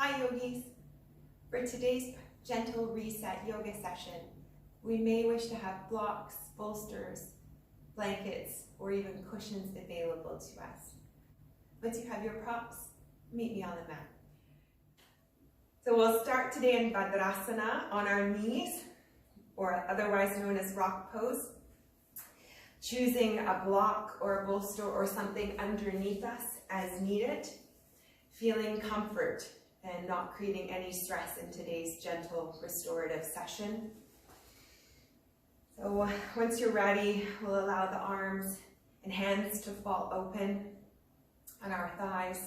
Hi yogis! For today's gentle reset yoga session, we may wish to have blocks, bolsters, blankets, or even cushions available to us. Once you have your props, meet me on the mat. So we'll start today in Bhadrasana on our knees, or otherwise known as rock pose, choosing a block or a bolster or something underneath us as needed, feeling comfort and not creating any stress in today's gentle restorative session. So once you're ready, we'll allow the arms and hands to fall open on our thighs.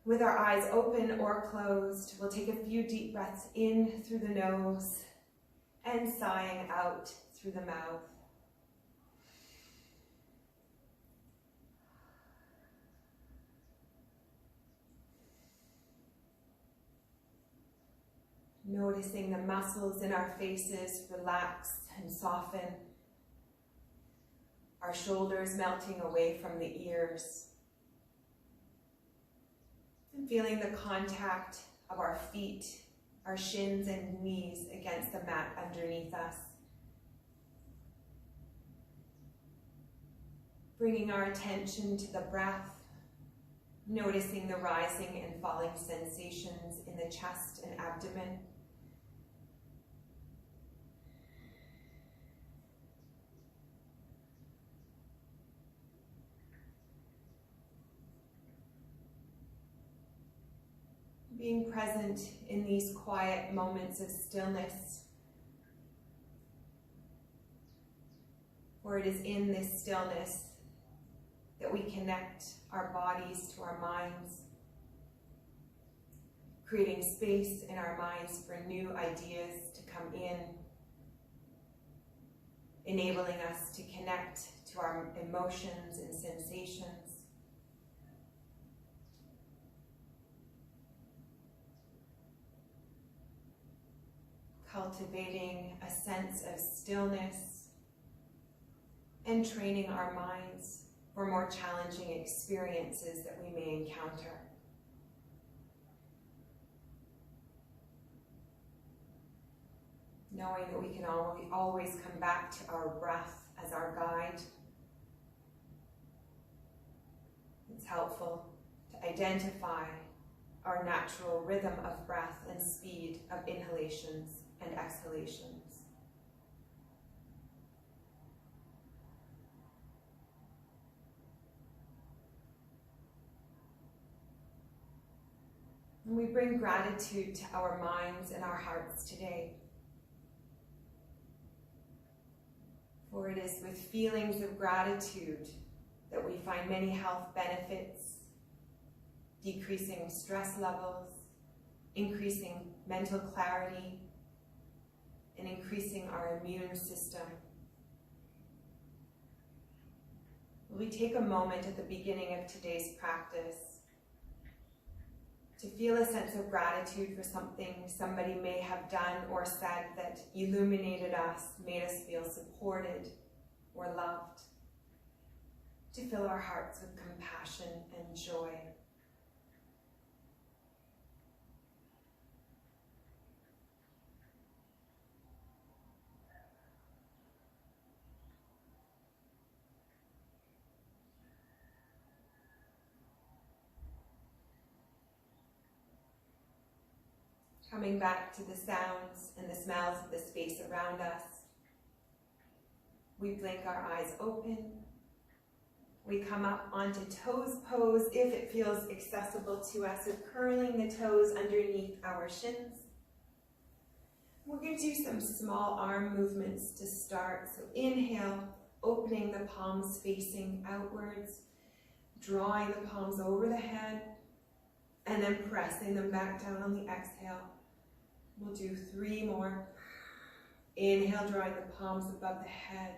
With our eyes open or closed, we'll take a few deep breaths in through the nose and sighing out through the mouth. Noticing the muscles in our faces relax and soften. Our shoulders melting away from the ears. And feeling the contact of our feet, our shins and knees against the mat underneath us. Bringing our attention to the breath, noticing the rising and falling sensations in the chest and abdomen. Being present in these quiet moments of stillness. For it is in this stillness that we connect our bodies to our minds, creating space in our minds for new ideas to come in, enabling us to connect to our emotions and sensations. Cultivating a sense of stillness and training our minds for more challenging experiences that we may encounter. Knowing that we can always come back to our breath as our guide. It's helpful to identify our natural rhythm of breath and speed of inhalations and exhalations. And we bring gratitude to our minds and our hearts today. For it is with feelings of gratitude that we find many health benefits, decreasing stress levels, increasing mental clarity, and increasing our immune system. We take a moment at the beginning of today's practice to feel a sense of gratitude for something somebody may have done or said that illuminated us, made us feel supported or loved, to fill our hearts with compassion and joy. Coming back to the sounds and the smells of the space around us. We blink our eyes open. We come up onto toes pose if it feels accessible to us, so curling the toes underneath our shins. We're going to do some small arm movements to start. So inhale, opening the palms facing outwards, drawing the palms over the head, and then pressing them back down on the exhale. We'll do 3 more. Inhale, drawing the palms above the head.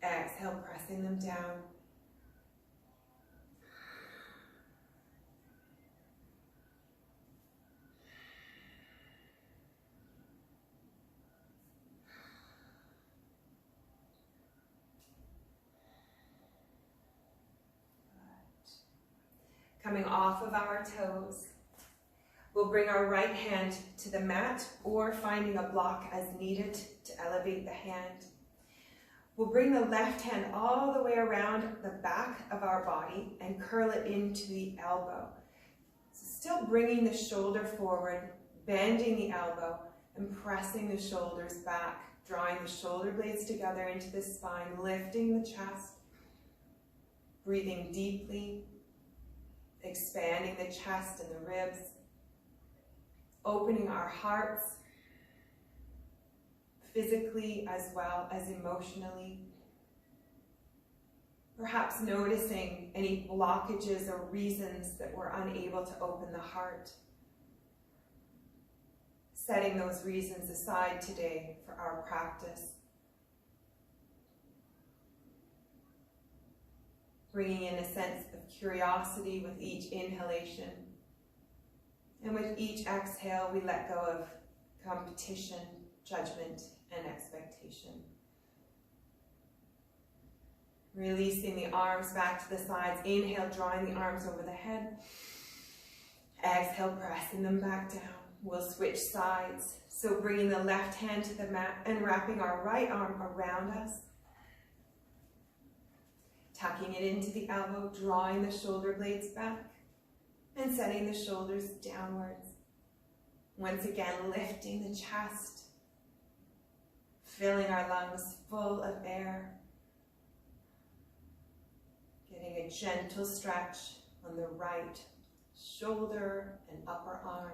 Exhale, pressing them down. Coming off of our toes, We'll bring our right hand to the mat or finding a block as needed to elevate the hand. We'll bring the left hand all the way around the back of our body and curl it into the elbow. So still bringing the shoulder forward, bending the elbow and pressing the shoulders back, drawing the shoulder blades together into the spine, lifting the chest, breathing deeply, expanding the chest and the ribs, opening our hearts, physically as well as emotionally. Perhaps noticing any blockages or reasons that we're unable to open the heart. Setting those reasons aside today for our practice. Bringing in a sense of curiosity with each inhalation. And with each exhale, we let go of competition, judgment, and expectation. Releasing the arms back to the sides. Inhale, drawing the arms over the head. Exhale, pressing them back down. We'll switch sides. So bringing the left hand to the mat and wrapping our right arm around us. Tucking it into the elbow, drawing the shoulder blades back and setting the shoulders downwards. Once again, lifting the chest, filling our lungs full of air. Getting a gentle stretch on the right shoulder and upper arm.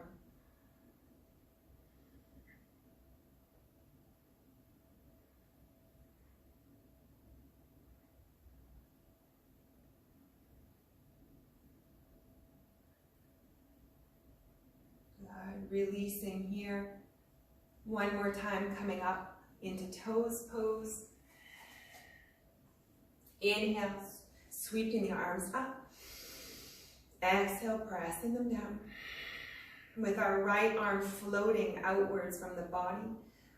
Releasing here. One more time, coming up into toes pose. Inhale, sweeping the arms up. Exhale, pressing them down. With our right arm floating outwards from the body,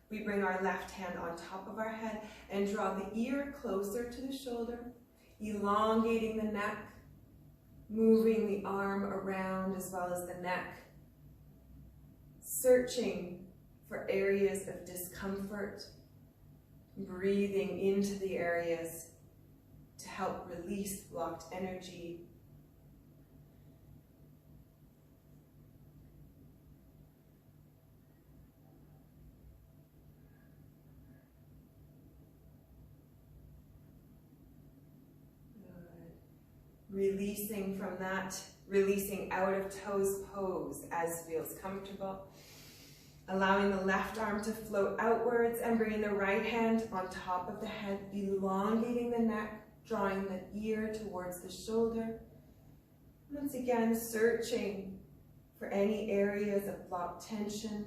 we bring our left hand on top of our head and draw the ear closer to the shoulder, elongating the neck, moving the arm around as well as the neck. Searching for areas of discomfort, breathing into the areas to help release blocked energy. Good. Releasing from that, releasing out of toes pose as feels comfortable. Allowing the left arm to float outwards and bringing the right hand on top of the head, elongating the neck, drawing the ear towards the shoulder. Once again, searching for any areas of blocked tension.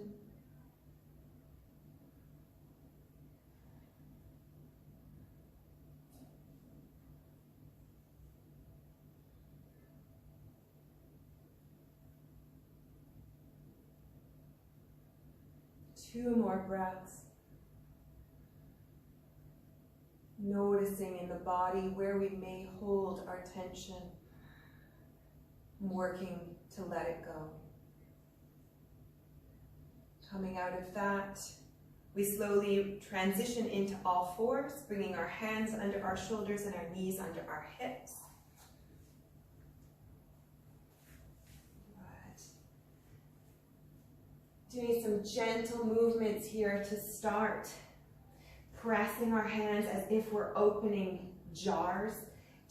Two more breaths. Noticing in the body where we may hold our tension. Working to let it go. Coming out of that, we slowly transition into all fours, bringing our hands under our shoulders and our knees under our hips. Doing some gentle movements here to start. Pressing our hands as if we're opening jars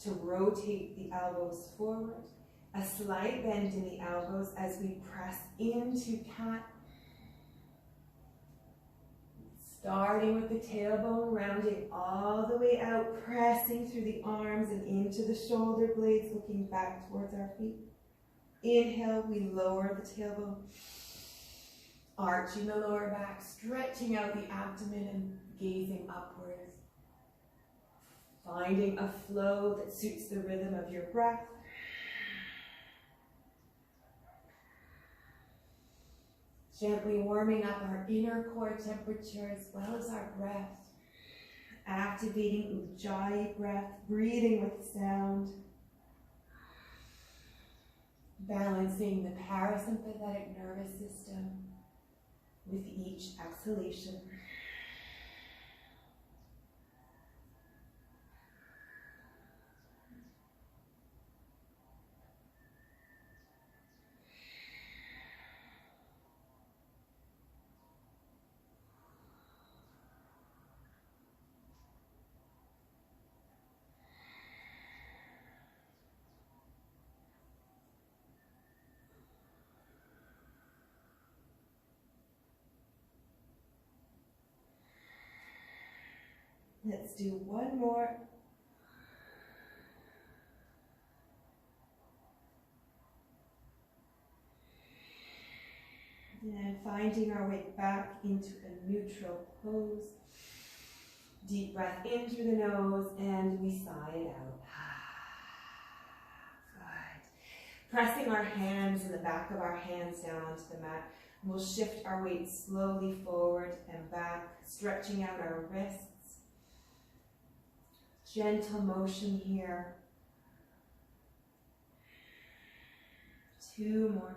to rotate the elbows forward. A slight bend in the elbows as we press into cat. Starting with the tailbone, rounding all the way out, pressing through the arms and into the shoulder blades, looking back towards our feet. Inhale, we lower the tailbone. Arching the lower back, stretching out the abdomen and gazing upwards. Finding a flow that suits the rhythm of your breath. Gently warming up our inner core temperature as well as our breath. Activating Ujjayi breath, breathing with sound. Balancing the parasympathetic nervous system with each exhalation. Let's do one more. And finding our way back into a neutral pose. Deep breath in through the nose and we sigh it out. Good. Pressing our hands and the back of our hands down onto the mat. We'll shift our weight slowly forward and back, stretching out our wrists. Gentle motion here. 2 more.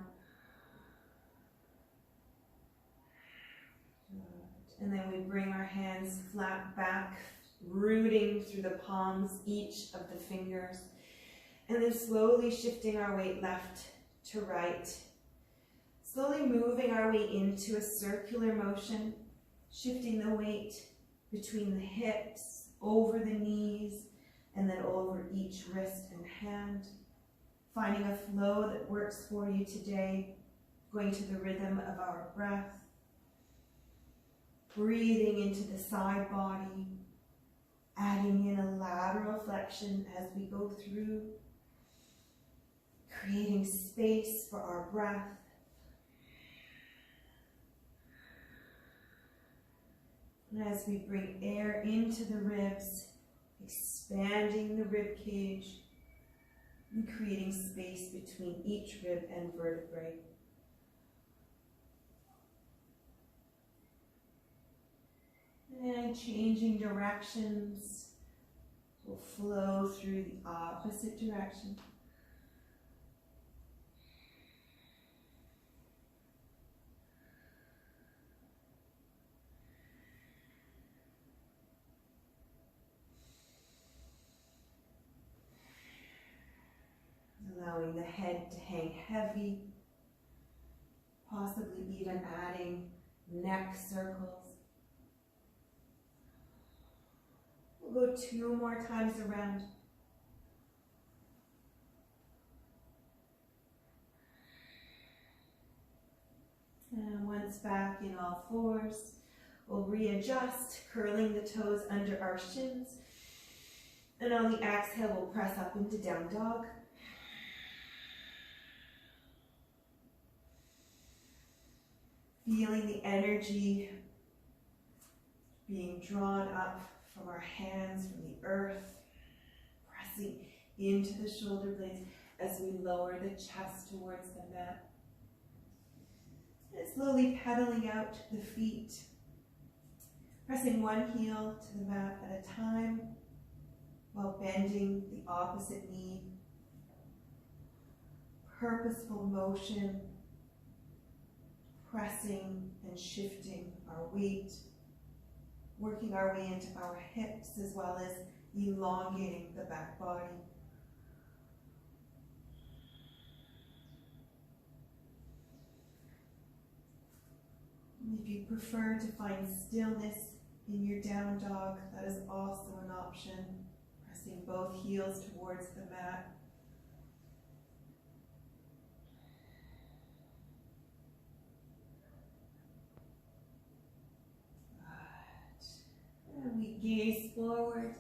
Good. And then we bring our hands flat back, rooting through the palms, each of the fingers. And then slowly shifting our weight left to right. Slowly moving our way into a circular motion, shifting the weight between the hips, over the knees, and then over each wrist and hand. Finding a flow that works for you today, going to the rhythm of our breath. Breathing into the side body, adding in a lateral flexion as we go through, creating space for our breath. And as we bring air into the ribs, expanding the rib cage and creating space between each rib and vertebrae. And changing directions, we'll flow through the opposite direction. Allowing the head to hang heavy, possibly even adding neck circles. We'll go 2 more times around. And once back in all fours, we'll readjust, curling the toes under our shins. And on the exhale, we'll press up into down dog. Feeling the energy being drawn up from our hands, from the earth, pressing into the shoulder blades as we lower the chest towards the mat. And slowly pedaling out the feet, pressing one heel to the mat at a time while bending the opposite knee. Purposeful motion, pressing and shifting our weight, working our way into our hips as well as elongating the back body. If you prefer to find stillness in your down dog, that is also an option. Pressing both heels towards the mat. And we gaze forward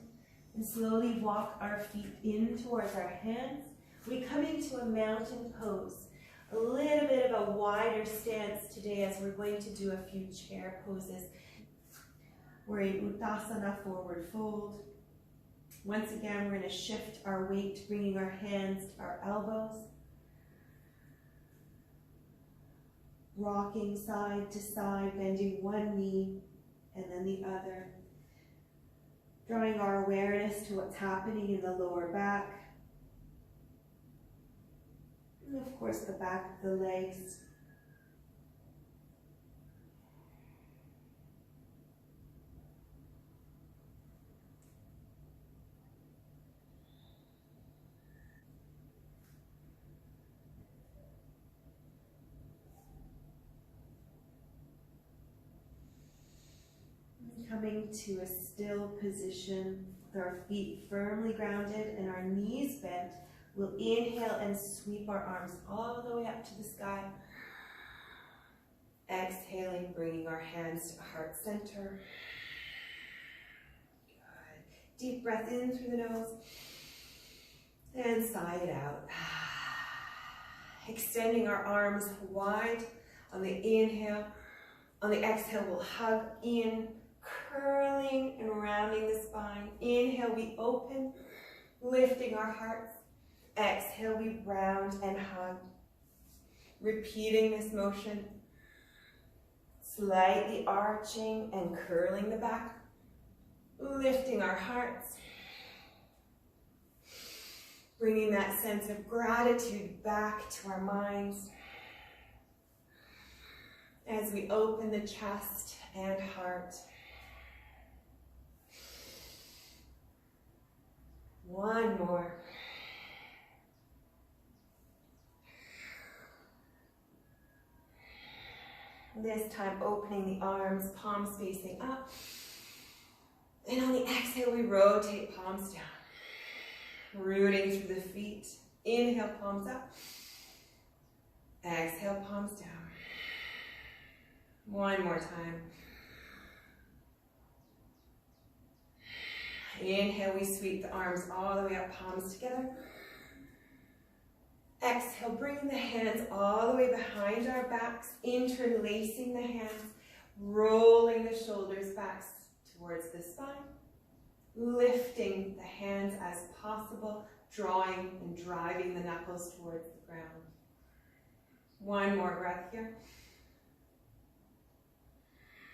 and slowly walk our feet in towards our hands. We come into a mountain pose. A little bit of a wider stance today as we're going to do a few chair poses. We're in Uttasana, forward fold. Once again, we're going to shift our weight, bringing our hands to our elbows. Rocking side to side, bending one knee and then the other. Drawing our awareness to what's happening in the lower back. And of of course the back of the legs. Coming to a still position with our feet firmly grounded and our knees bent, we'll inhale and sweep our arms all the way up to the sky. Exhaling, bringing our hands to heart center. Good. Deep breath in through the nose and sigh it out. Extending our arms wide on the inhale. On the exhale, we'll hug in, curling and rounding the spine. Inhale, we open, lifting our hearts. Exhale, we round and hug. Repeating this motion, slightly arching and curling the back, lifting our hearts, bringing that sense of gratitude back to our minds as we open the chest and heart. One more. This time opening the arms, palms facing up. And on the exhale, we rotate palms down. Rooting through the feet. Inhale, palms up. Exhale, palms down. One more time. Inhale, we sweep the arms all the way up, palms together. Exhale, bringing the hands all the way behind our backs, interlacing the hands, rolling the shoulders back towards the spine, lifting the hands as possible, drawing and driving the knuckles towards the ground. One more breath here.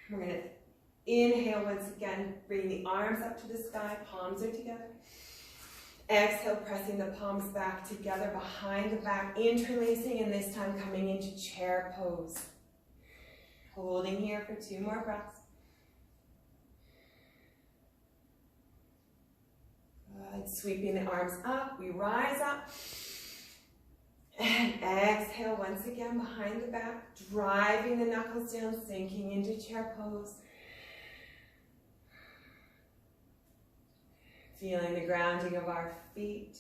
We're going to inhale once again, bring the arms up to the sky, palms are together. Exhale, pressing the palms back together behind the back, interlacing, and this time coming into chair pose. Holding here for 2 more breaths. Good. Sweeping the arms up, we rise up. And exhale once again behind the back, driving the knuckles down, sinking into chair pose. Feeling the grounding of our feet,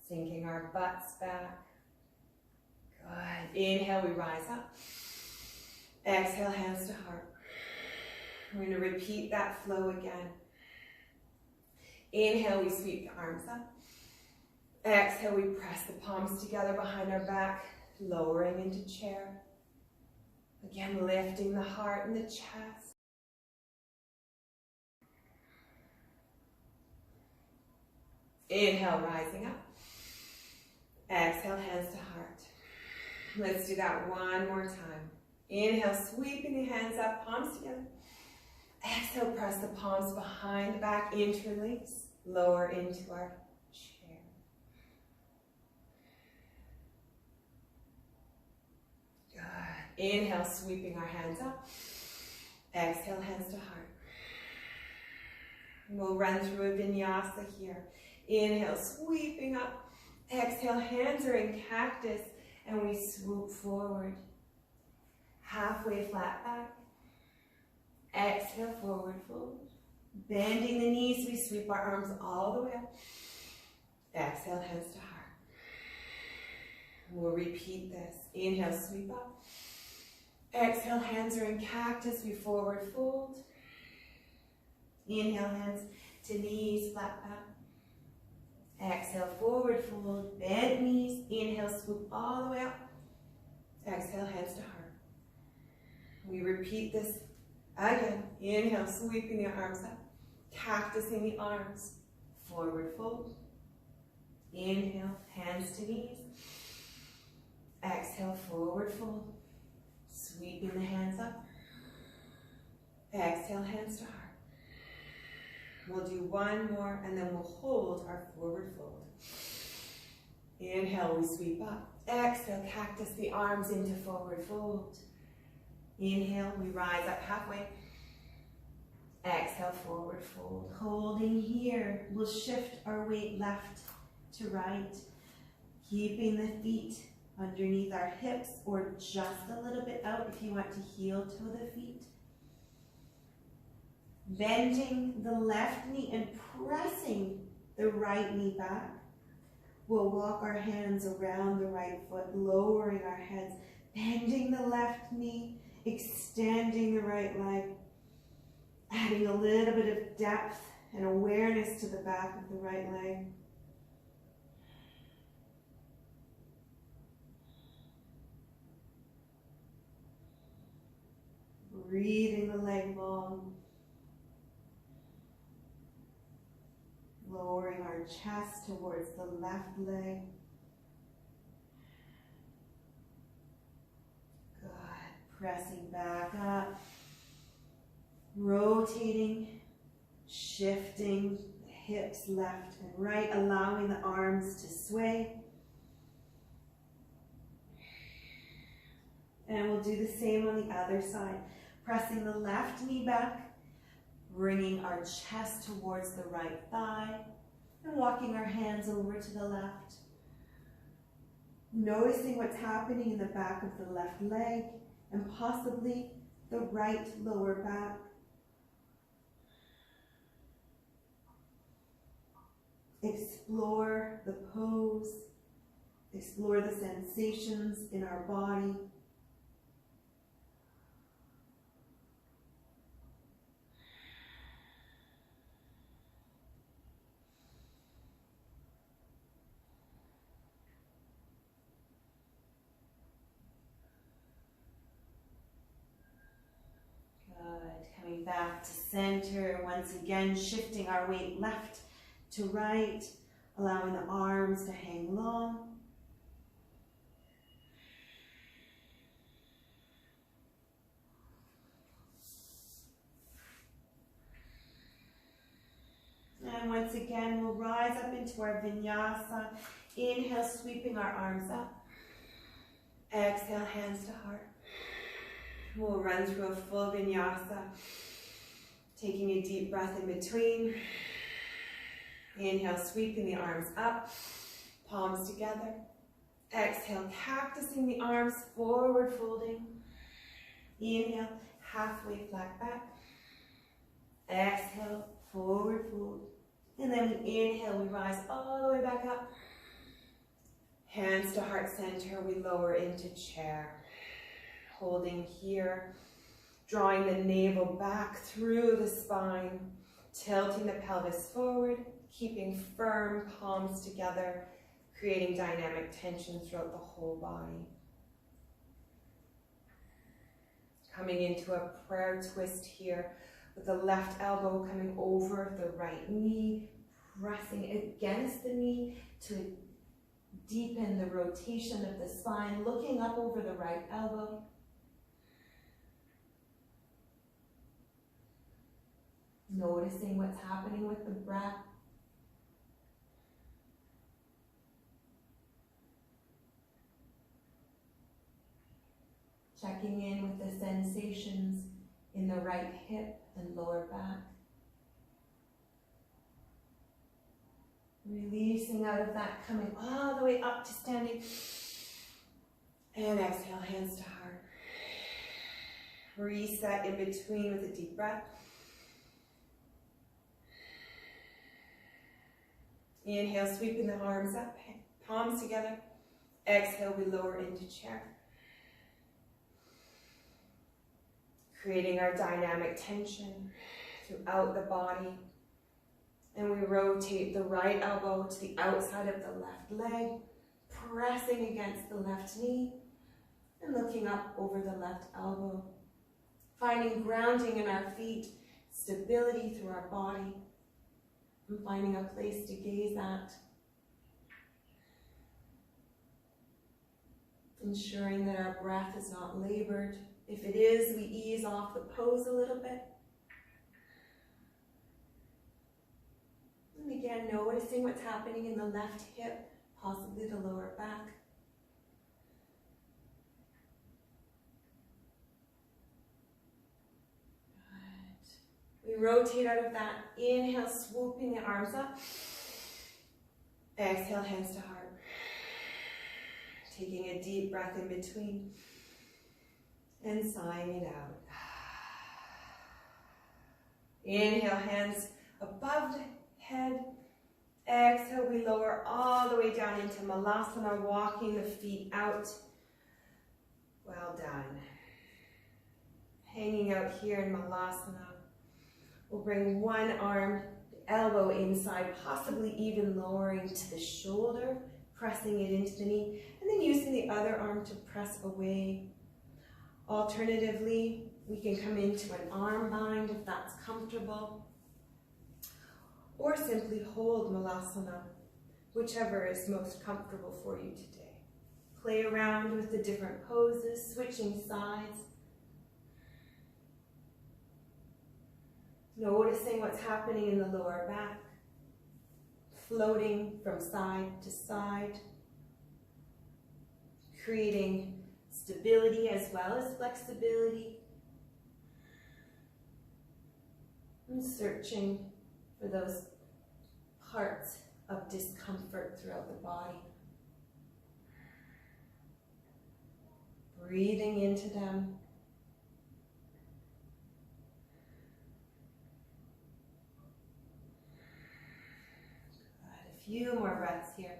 sinking our butts back. Good. Inhale, we rise up. Exhale, hands to heart. We're going to repeat that flow again. Inhale, we sweep the arms up. Exhale, we press the palms together behind our back, lowering into chair. Again, lifting the heart and the chest. Inhale, rising up. Exhale, hands to heart. Let's do that one more time. Inhale, sweeping the hands up, palms together. Exhale, press the palms behind the back, interlace, lower into our chair. Good. Inhale, sweeping our hands up. Exhale, hands to heart. And we'll run through a vinyasa here. Inhale, sweeping up. Exhale, hands are in cactus, and we swoop forward. Halfway flat back. Exhale, forward fold. Bending the knees, we sweep our arms all the way up. Exhale, hands to heart. We'll repeat this. Inhale, sweep up. Exhale, hands are in cactus, we forward fold. Inhale, hands to knees, flat back. Exhale, forward fold, bend knees. Inhale, swoop all the way up. Exhale, hands to heart. We repeat this again. Inhale, sweeping the arms up. Cactusing the arms. Forward fold. Inhale, hands to knees. Exhale, forward fold. Sweeping the hands up. Exhale, hands to heart. We'll do one more and then we'll hold our forward fold. Inhale. Inhale, we sweep up. Exhale, cactus the arms into forward fold. Inhale, we rise up halfway. Exhale, forward fold. Holding here, we'll shift our weight left to right, keeping the feet underneath our hips or just a little bit out if you want to heel toe the feet. Bending the left knee and pressing the right knee back. We'll walk our hands around the right foot, lowering our heads, bending the left knee, extending the right leg, adding a little bit of depth and awareness to the back of the right leg. Breathing the leg long. Lowering our chest towards the left leg. Good. Pressing back up. Rotating, shifting the hips left and right, allowing the arms to sway. And we'll do the same on the other side. Pressing the left knee back, bringing our chest towards the right thigh, and walking our hands over to the left. Noticing what's happening in the back of the left leg and possibly the right lower back. Explore the pose, explore the sensations in our body. Coming back to center, once again shifting our weight left to right, allowing the arms to hang long. And once again, we'll rise up into our vinyasa. Inhale, sweeping our arms up. Exhale, hands to heart. We'll run through a full vinyasa, taking a deep breath in between. Inhale, sweeping the arms up, palms together. Exhale, cactusing the arms, forward folding. Inhale, halfway flat back. Exhale, forward fold. And then we inhale, we rise all the way back up. Hands to heart center, we lower into chair. Holding here, drawing the navel back through the spine, tilting the pelvis forward, keeping firm palms together, creating dynamic tension throughout the whole body. Coming into a prayer twist here, with the left elbow coming over the right knee, pressing against the knee to deepen the rotation of the spine, looking up over the right elbow. Noticing what's happening with the breath. Checking in with the sensations in the right hip and lower back. Releasing out of that, coming all the way up to standing. And exhale, hands to heart. Reset in between with a deep breath. Inhale, sweeping the arms up, palms together. Exhale, we lower into chair. Creating our dynamic tension throughout the body. And we rotate the right elbow to the outside of the left leg, pressing against the left knee, and looking up over the left elbow. Finding grounding in our feet, stability through our body. And finding a place to gaze at. Ensuring that our breath is not labored. If it is, we ease off the pose a little bit. And again, noticing what's happening in the left hip, possibly the lower back. Good. We rotate out of that. Inhale, swooping the arms up. Exhale, hands to heart. Taking a deep breath in between and sighing it out. Inhale, hands above the head. Exhale, we lower all the way down into Malasana, walking the feet out. Well done. Hanging out here in Malasana. We'll bring one arm, elbow inside, possibly even lowering to the shoulder, pressing it into the knee, and then using the other arm to press away. Alternatively, we can come into an arm bind if that's comfortable, or simply hold Malasana, whichever is most comfortable for you today. Play around with the different poses, switching sides. Noticing what's happening in the lower back, floating from side to side, creating stability as well as flexibility, and searching for those parts of discomfort throughout the body. Breathing into them. Good. A few more breaths here.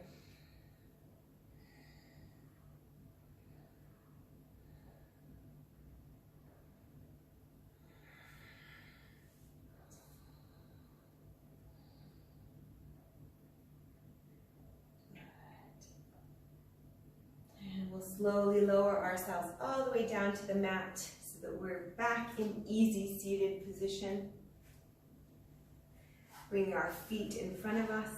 Slowly lower ourselves all the way down to the mat so that we're back in easy seated position. Bringing our feet in front of us.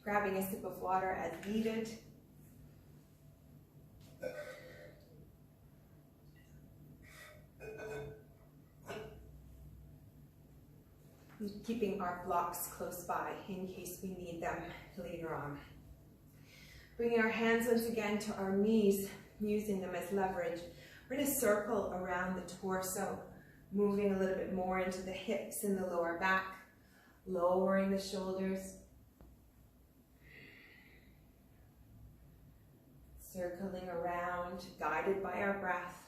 Grabbing a sip of water as needed. And keeping our blocks close by in case we need them later on. Bringing our hands once again to our knees, using them as leverage. We're going to circle around the torso, moving a little bit more into the hips and the lower back, lowering the shoulders. Circling around, guided by our breath.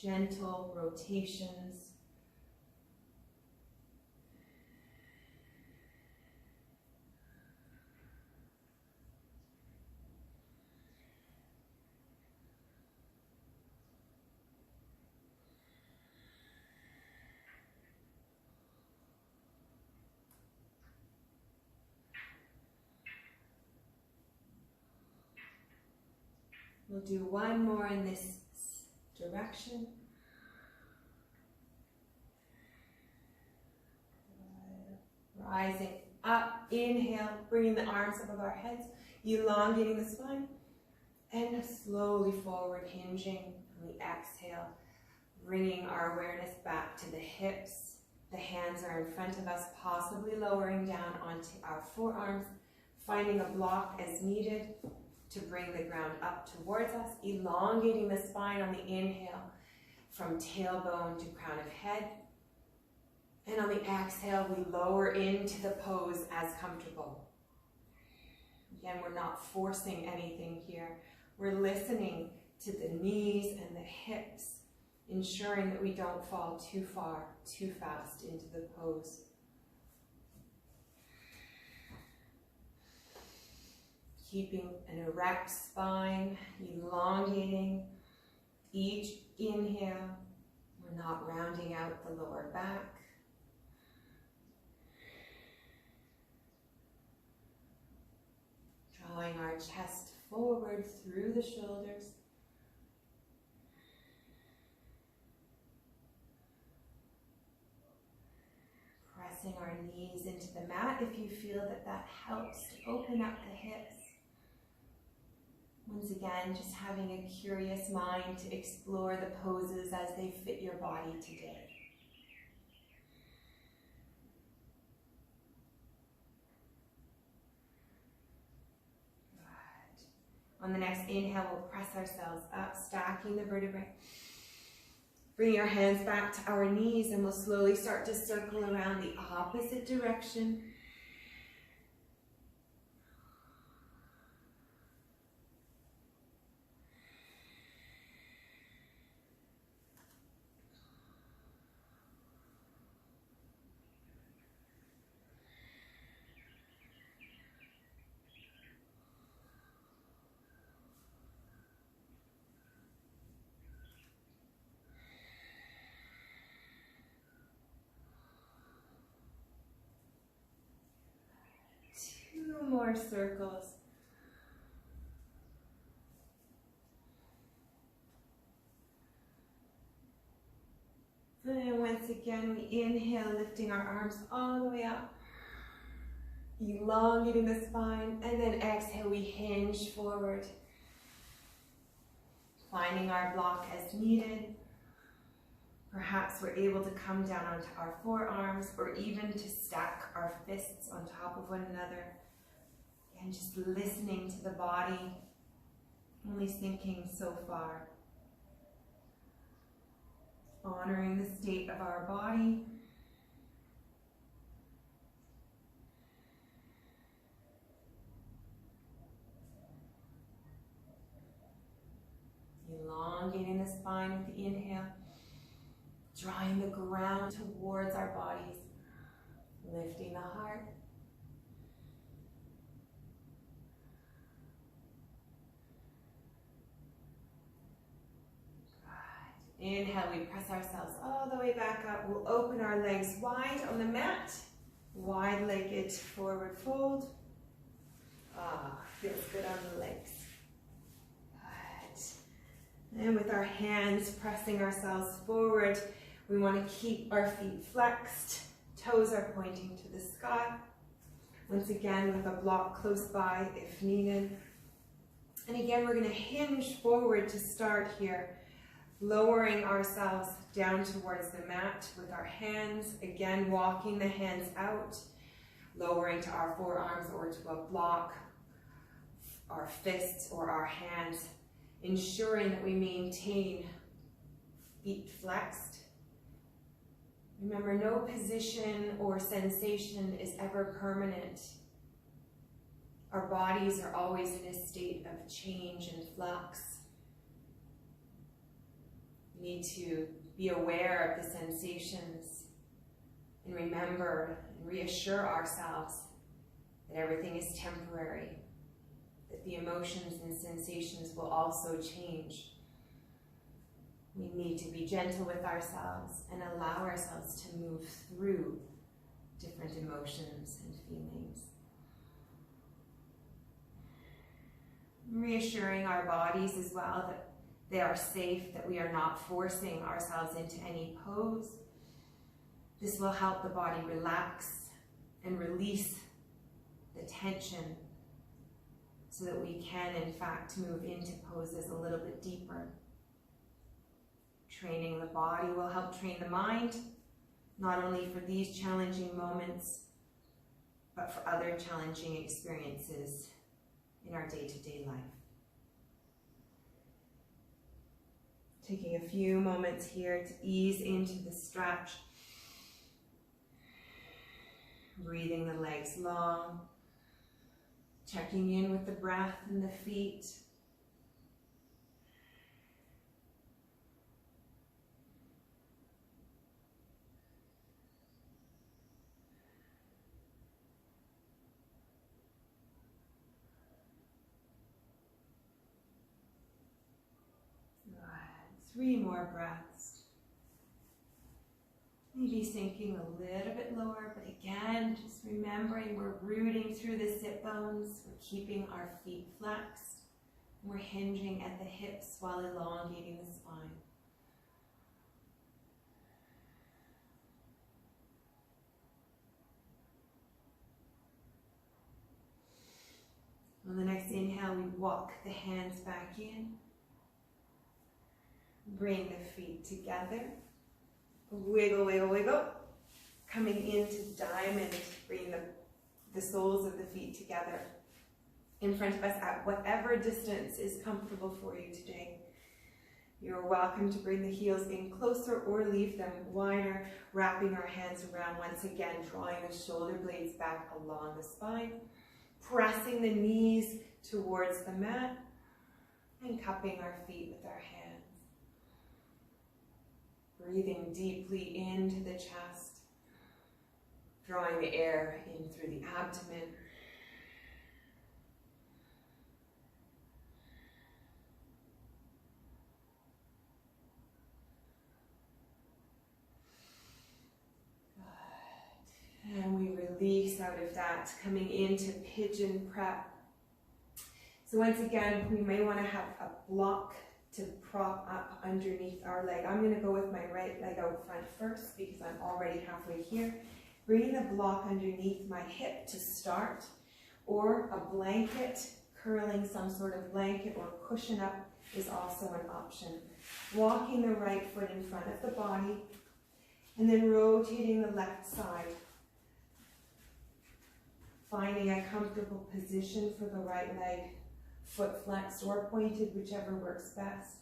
Gentle rotations. We'll do one more in this direction. Rising up, inhale, bringing the arms above our heads, elongating the spine, and slowly forward hinging on the exhale, bringing our awareness back to the hips. The hands are in front of us, possibly lowering down onto our forearms, finding a block as needed to bring the ground up towards us, elongating the spine on the inhale from tailbone to crown of head. And on the exhale, we lower into the pose as comfortable. Again, we're not forcing anything here. We're listening to the knees and the hips, ensuring that we don't fall too far, too fast into the pose. Keeping an erect spine, elongating each inhale. We're not rounding out the lower back. Drawing our chest forward through the shoulders. Pressing our knees into the mat if you feel that that helps to open up the hips. Once again, just having a curious mind to explore the poses as they fit your body today. On the next inhale, we'll press ourselves up, stacking the vertebrae. Bring our hands back to our knees and we'll slowly start to circle around the opposite direction. Two more circles. And once again, we inhale, lifting our arms all the way up, elongating the spine, and then exhale, we hinge forward, finding our block as needed. Perhaps we're able to come down onto our forearms or even to stack our fists on top of one another. And just listening to the body, only thinking so far. Honoring the state of our body. Elongating the spine with the inhale. Drawing the ground towards our bodies. Lifting the heart. Inhale, we press ourselves all the way back up. We'll open our legs wide on the mat. Wide-legged forward fold. Feels good on the legs. Good. And with our hands pressing ourselves forward, we want to keep our feet flexed. Toes are pointing to the sky. Once again, with a block close by if needed. And again, we're going to hinge forward to start here. Lowering ourselves down towards the mat with our hands, again walking the hands out, lowering to our forearms or to a block, our fists or our hands, ensuring that we maintain feet flexed. Remember, no position or sensation is ever permanent. Our bodies are always in a state of change and flux. We need to be aware of the sensations and remember and reassure ourselves that everything is temporary, that the emotions and sensations will also change. We need to be gentle with ourselves and allow ourselves to move through different emotions and feelings. Reassuring our bodies as well that they are safe, that we are not forcing ourselves into any pose. This will help the body relax and release the tension so that we can, in fact, move into poses a little bit deeper. Training the body will help train the mind, not only for these challenging moments, but for other challenging experiences in our day-to-day life. Taking a few moments here to ease into the stretch. Breathing the legs long. Checking in with the breath and the feet. Three more breaths. Maybe sinking a little bit lower, but again, just remembering we're rooting through the sit bones. We're keeping our feet flexed. And we're hinging at the hips while elongating the spine. On the next inhale, we walk the hands back in. Bring the feet together. Wiggle, wiggle, wiggle. Coming into diamond, bring the soles of the feet together. in front of us at whatever distance is comfortable for you today. You're welcome to bring the heels in closer or leave them wider, wrapping our hands around once again, drawing the shoulder blades back along the spine, pressing the knees towards the mat, and cupping our feet with our hands. Breathing deeply into the chest, drawing the air in through the abdomen. And we release out of that, coming into pigeon prep. So once again, we may want to have a block to prop up underneath our leg. I'm going to go with my right leg out front first because I'm already halfway here. Bringing the block underneath my hip to start, or a blanket, curling some sort of blanket or cushion up is also an option. Walking the right foot in front of the body, and then rotating the left side. Finding a comfortable position for the right leg, foot flexed or pointed, whichever works best.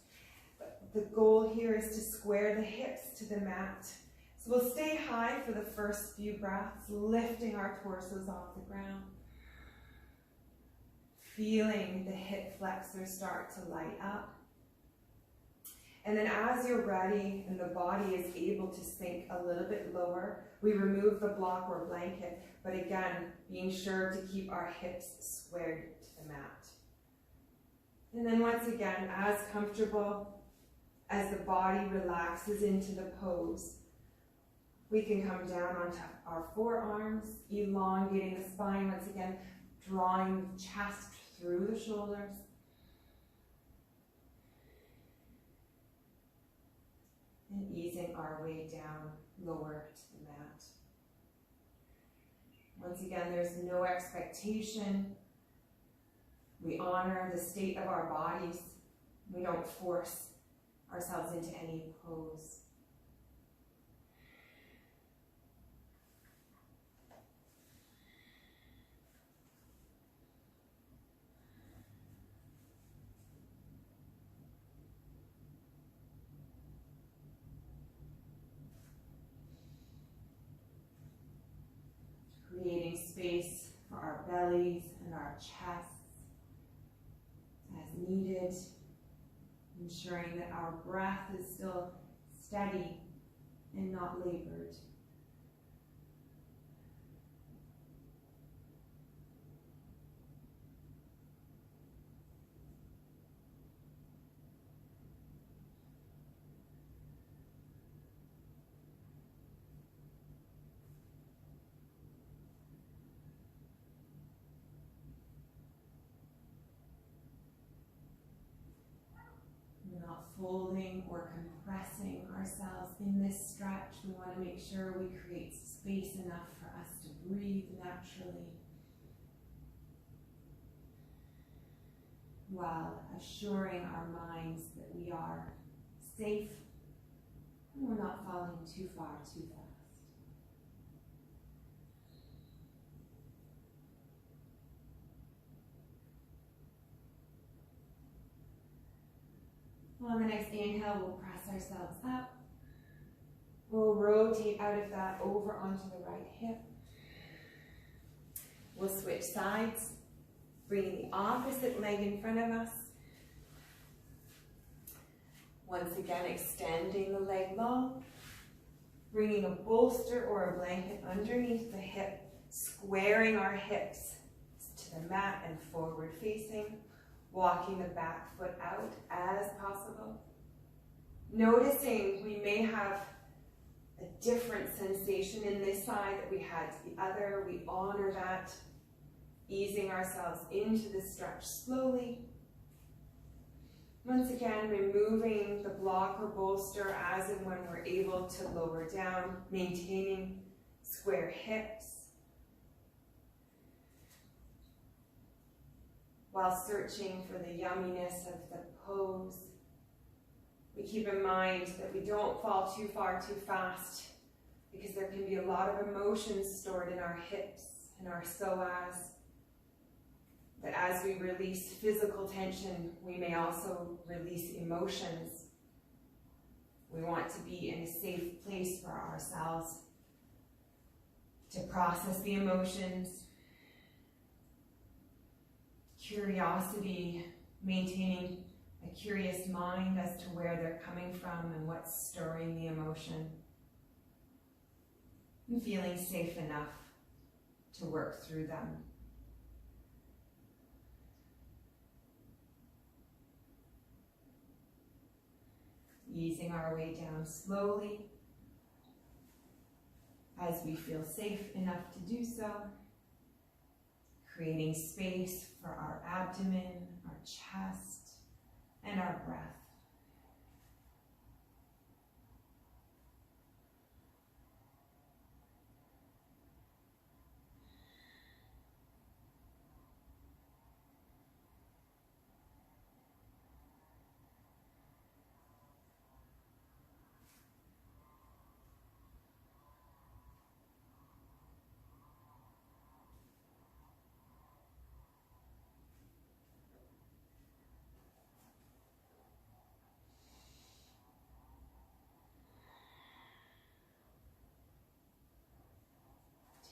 But the goal here is to square the hips to the mat. So we'll stay high for the first few breaths, lifting our torsos off the ground. Feeling the hip flexors start to light up. And then as you're ready and the body is able to sink a little bit lower, we remove the block or blanket, but again, being sure to keep our hips squared to the mat. And then once again, as comfortable as the body relaxes into the pose, we can come down onto our forearms, elongating the spine, once again, drawing the chest through the shoulders. And easing our way down lower to the mat. Once again, there's no expectation. We honor the state of our bodies. We don't force ourselves into any pose. Creating space for our bellies and our chests as needed, ensuring that our breath is still steady and not labored. Folding or compressing ourselves in this stretch. We want to make sure we create space enough for us to breathe naturally, while assuring our minds that we are safe and we're not falling too far too fast. On the next inhale, we'll press ourselves up. We'll rotate out of that over onto the right hip. We'll switch sides, bringing the opposite leg in front of us. Once again, extending the leg long, bringing a bolster or a blanket underneath the hip, squaring our hips to the mat and forward facing. Walking the back foot out as possible. Noticing we may have a different sensation in this side that we had to the other. We honor that, easing ourselves into the stretch slowly. Once again, removing the block or bolster as and when we're able to lower down, maintaining square hips. While searching for the yumminess of the pose, we keep in mind that we don't fall too far too fast, because there can be a lot of emotions stored in our hips and our psoas. That as we release physical tension, we may also release emotions. We want to be in a safe place for ourselves to process the emotions. Curiosity, maintaining a curious mind as to where they're coming from and what's stirring the emotion. And feeling safe enough to work through them. Easing our way down slowly as we feel safe enough to do so. Creating space for our abdomen, our chest, and our breath.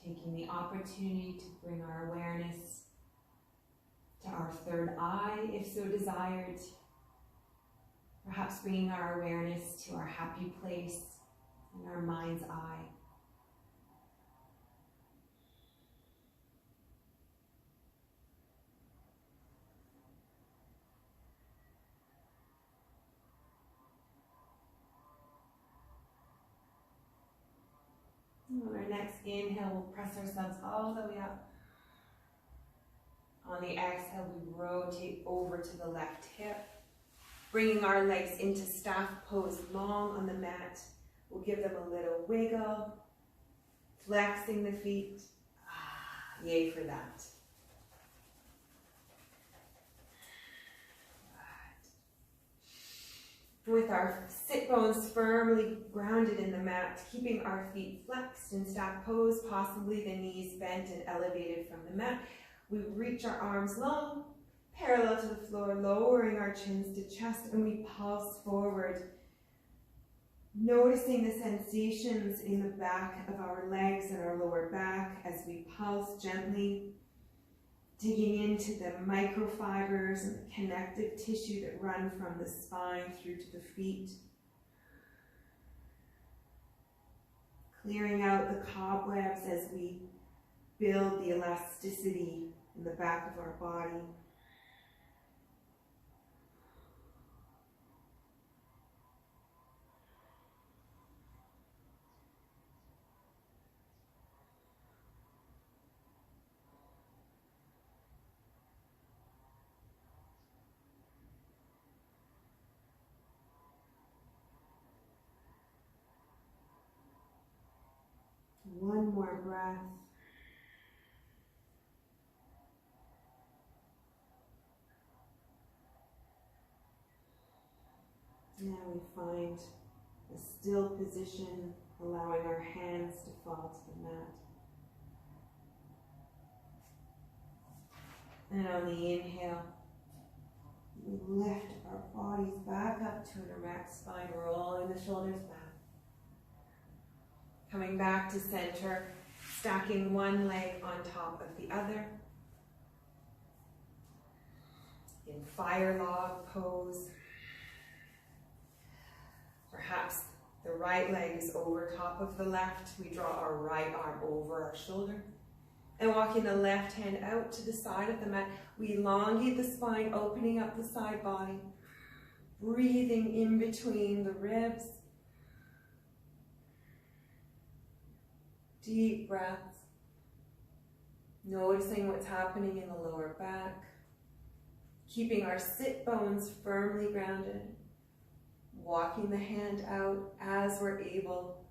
Taking the opportunity to bring our awareness to our third eye, if so desired. Perhaps bringing our awareness to our happy place in our mind's eye. On our next inhale, we'll press ourselves all the way up. On the exhale, we rotate over to the left hip, bringing our legs into staff pose long on the mat. We'll give them a little wiggle, flexing the feet. Yay for that. With our sit bones firmly grounded in the mat, keeping our feet flexed in staff pose, possibly the knees bent and elevated from the mat. We reach our arms long, parallel to the floor, lowering our chins to chest, and we pulse forward. Noticing the sensations in the back of our legs and our lower back as we pulse gently, digging into the microfibers and the connective tissue that run from the spine through to the feet. Clearing out the cobwebs as we build the elasticity in the back of our body. One more breath. Now we find a still position, allowing our hands to fall to the mat. And on the inhale, we lift our bodies back up to an erect spine, rolling the shoulders back. Coming back to center, stacking one leg on top of the other. In fire log pose. Perhaps the right leg is over top of the left. We draw our right arm over our shoulder. And walking the left hand out to the side of the mat, we elongate the spine, opening up the side body. Breathing in between the ribs. Deep breaths. Noticing what's happening in the lower back. Keeping our sit bones firmly grounded. Walking the hand out as we're able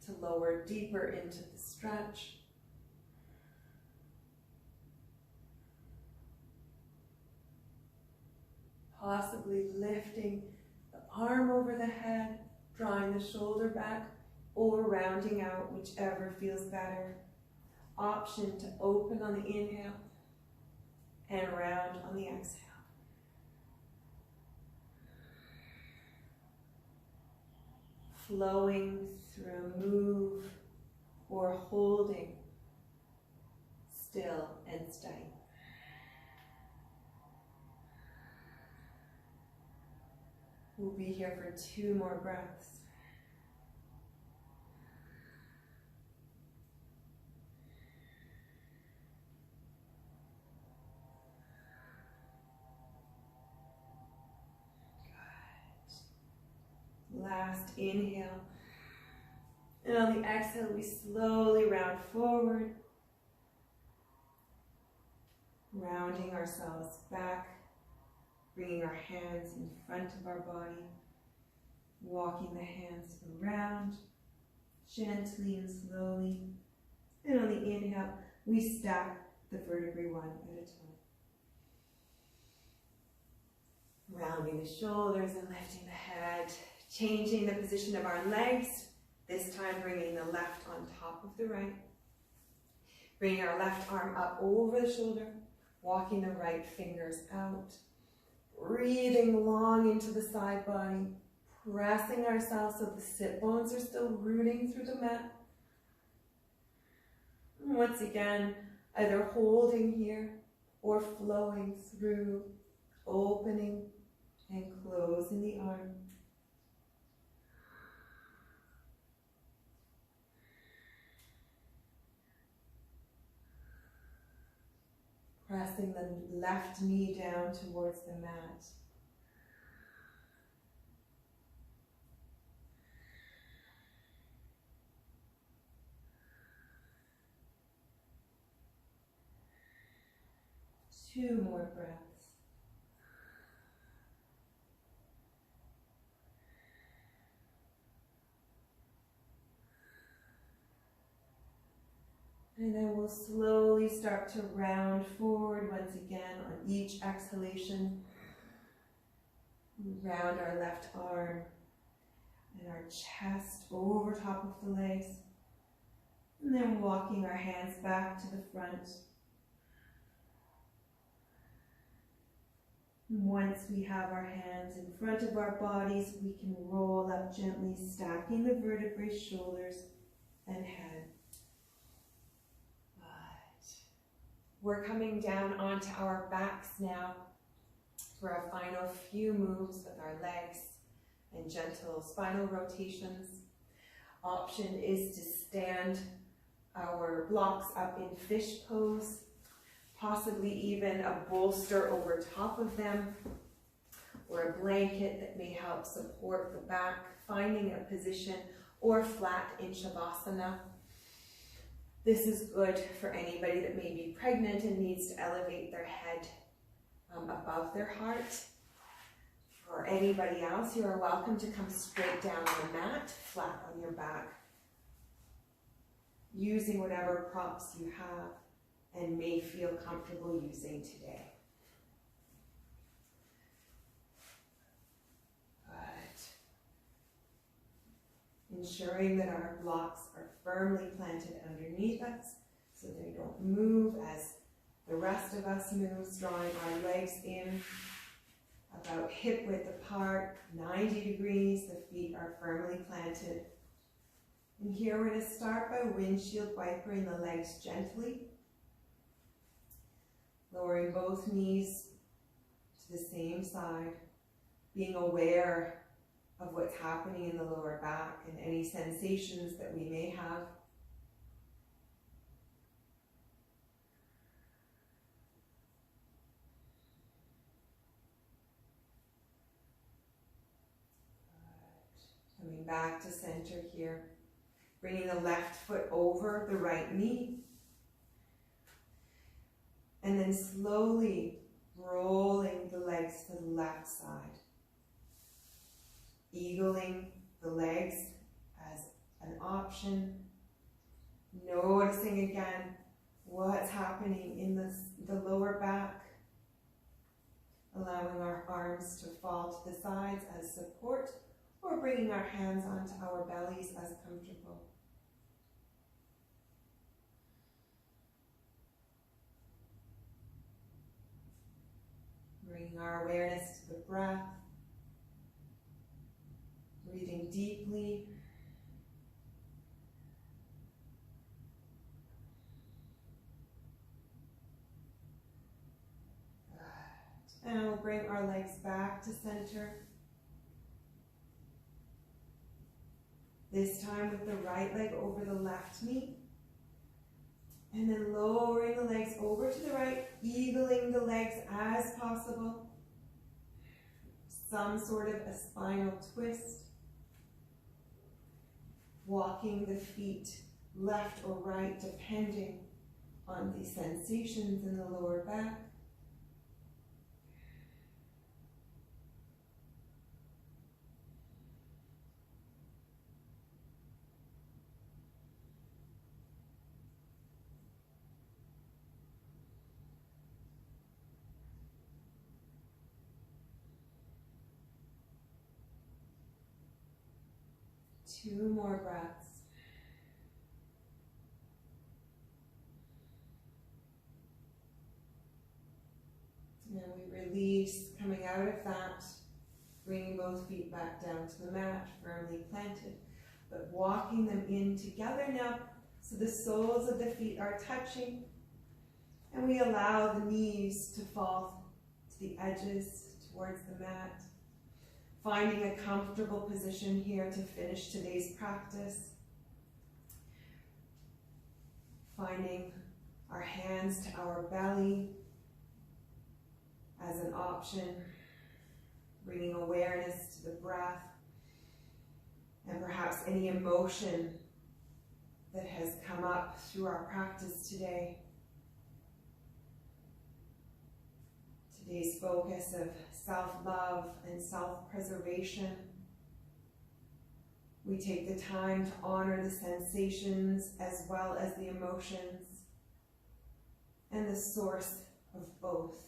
to lower deeper into the stretch. Possibly lifting the arm over the head, drawing the shoulder back, or rounding out, whichever feels better. Option to open on the inhale and round on the exhale. Flowing through a move or holding still and steady. We'll be here for 2 more breaths. Good. Last inhale. And on the exhale, we slowly round forward, rounding ourselves back, bringing our hands in front of our body, walking the hands around, gently and slowly. And on the inhale, we stack the vertebrae one at a time. Rounding the shoulders and lifting the head, changing the position of our legs. This time bringing the left on top of the right. Bringing our left arm up over the shoulder, walking the right fingers out. Breathing long into the side body, pressing ourselves so the sit bones are still rooting through the mat. And once again, either holding here or flowing through, opening and closing the arm. Pressing the left knee down towards the mat. Two more breaths. And then we'll slowly start to round forward once again on each exhalation. Round our left arm and our chest over top of the legs. And then walking our hands back to the front. Once we have our hands in front of our bodies, we can roll up gently, stacking the vertebrae, shoulders, and head. We're coming down onto our backs now for our final few moves with our legs and gentle spinal rotations. Option is to stand our blocks up in fish pose, possibly even a bolster over top of them, or a blanket that may help support the back, finding a position, or flat in Shavasana. This is good for anybody that may be pregnant and needs to elevate their head above their heart. For anybody else, you are welcome to come straight down on the mat, flat on your back, using whatever props you have and may feel comfortable using today. Ensuring that our blocks are firmly planted underneath us so they don't move as the rest of us moves, drawing our legs in about hip width apart, 90 degrees, the feet are firmly planted. And here we're going to start by windshield wipering the legs gently, lowering both knees to the same side, being aware of what's happening in the lower back and any sensations that we may have. Good. Coming back to center here, bringing the left foot over the right knee, and then slowly rolling the legs to the left side. Eagling the legs as an option, noticing again what's happening in the lower back, allowing our arms to fall to the sides as support, or bringing our hands onto our bellies as comfortable. Bring our awareness to the breath. Breathing deeply. Good. And we'll bring our legs back to center. This time with the right leg over the left knee. And then lowering the legs over to the right, eagling the legs as possible. Some sort of a spinal twist. Walking the feet left or right depending on the sensations in the lower back. Two more breaths. And we release, coming out of that, bringing both feet back down to the mat, firmly planted, but walking them in together now, so the soles of the feet are touching, and we allow the knees to fall to the edges, towards the mat. Finding a comfortable position here to finish today's practice. Finding our hands to our belly as an option. Bringing awareness to the breath and perhaps any emotion that has come up through our practice today. Today's focus of self-love and self-preservation. We take the time to honor the sensations as well as the emotions and the source of both.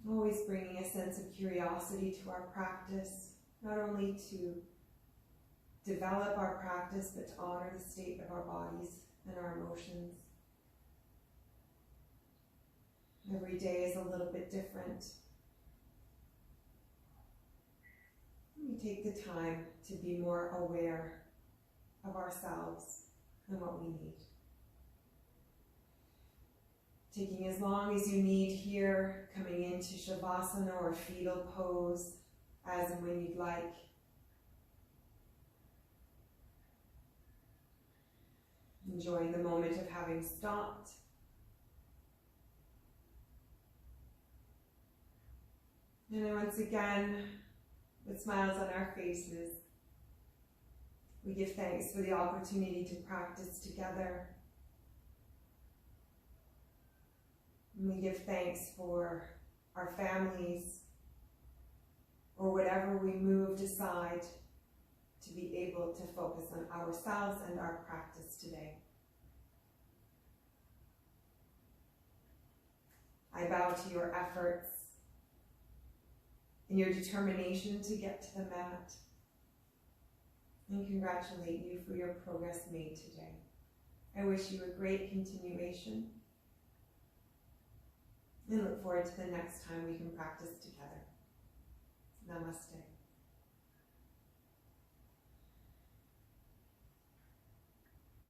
Always bringing a sense of curiosity to our practice, not only to develop our practice, but to honor the state of our bodies and our emotions. Every day is a little bit different. We take the time to be more aware of ourselves and what we need. Taking as long as you need here, coming into Shavasana or fetal pose, as and when you'd like. Enjoying the moment of having stopped. And then once again, with smiles on our faces, we give thanks for the opportunity to practice together. And we give thanks for our families, or whatever we moved aside to be able to focus on ourselves and our practice today. I bow to your efforts and your determination to get to the mat, and congratulate you for your progress made today. I wish you a great continuation, and look forward to the next time we can practice together. Namaste.